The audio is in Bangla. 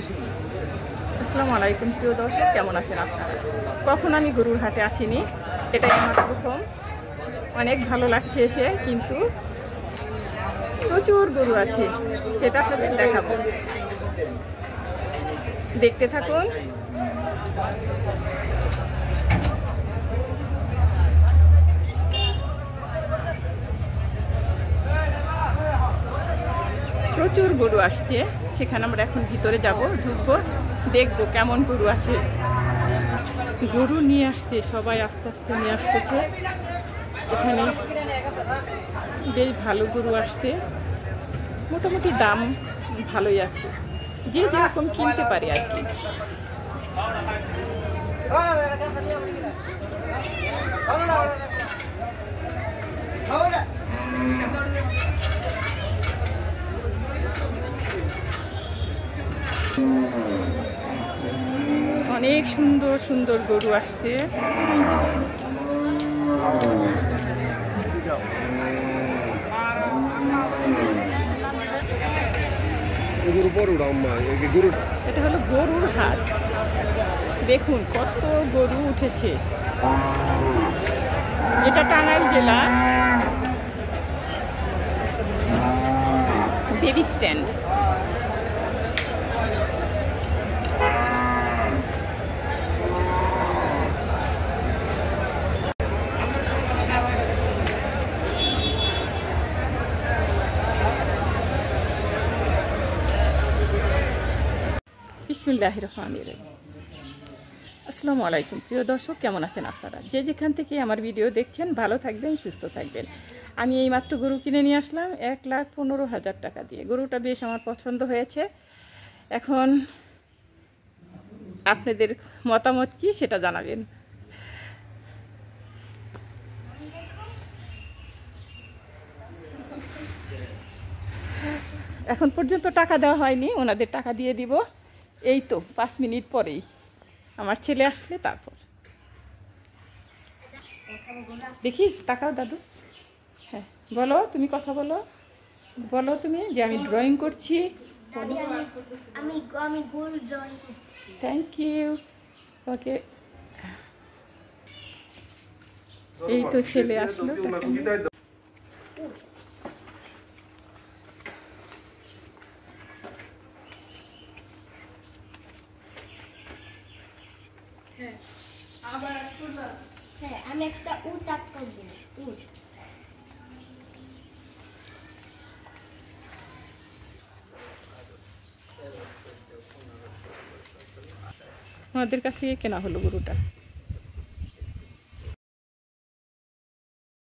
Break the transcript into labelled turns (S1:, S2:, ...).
S1: আসসালামু আলাইকুম প্রিয় দর্শক, কেমন আছেন আপনারা? কখন আমি গরুর হাটে আসিনি, এটাই আমার প্রথম। অনেক ভালো লাগছে এসে, কিন্তু প্রচুর গরু আছে, সেটা আপনাদের দেখাবো। দেখতে থাকুন। প্রচুর গরু আসছে, সেখানে আমরা এখন ভিতরে যাব, ঢুকবো, দেখবো কেমন গরু আছে। গরু নিয়ে আসছে সবাই, আস্তে আস্তে নিয়ে আসতেছে। এখানে বেশ ভালো গরু আসছে, মোটামুটি দাম ভালোই আছে, যে যেরকম কিনতে পারে আর কি। অনেক সুন্দর সুন্দর গরু আসছে। এটা হলো গরুর হাট, দেখুন কত গরু উঠেছে। এটা টাঙ্গাইল জেলা বেবি স্ট্যান্ড। বিসমিল্লাহির রহমানির রহিম। আসসালামু আলাইকুম প্রিয় দর্শক, কেমন আছেন আপনারা? যে যেখান থেকে আমার ভিডিও দেখছেন, ভালো থাকবেন, সুস্থ থাকবেন। আমি এই মাত্র গরু কিনে নিয়ে আসলাম 1,15,000 টাকা দিয়ে। গরুটা বেশ আমার পছন্দ হয়েছে। এখন আপনাদের মতামত কি সেটা জানাবেন। এখন পর্যন্ত টাকা দেওয়া হয়নি, ওনাদের টাকা দিয়ে দিব এই তো 5 মিনিট পরেই, আমার ছেলে আসলে তারপর। দেখি, তাকাও দাদু। হ্যাঁ বলো, তুমি কথা বলো, বলো তুমি যে আমি ড্রয়িং করছি।
S2: আমি গোল ড্রয়িং করছি।
S1: Thank you. ওকে, এই তো ছেলে আসলো।
S2: হ্যাঁ, আমি একটা উট আঁকবো। উট
S1: আমাদের কাছ থেকে কেনা হলো গরুটা।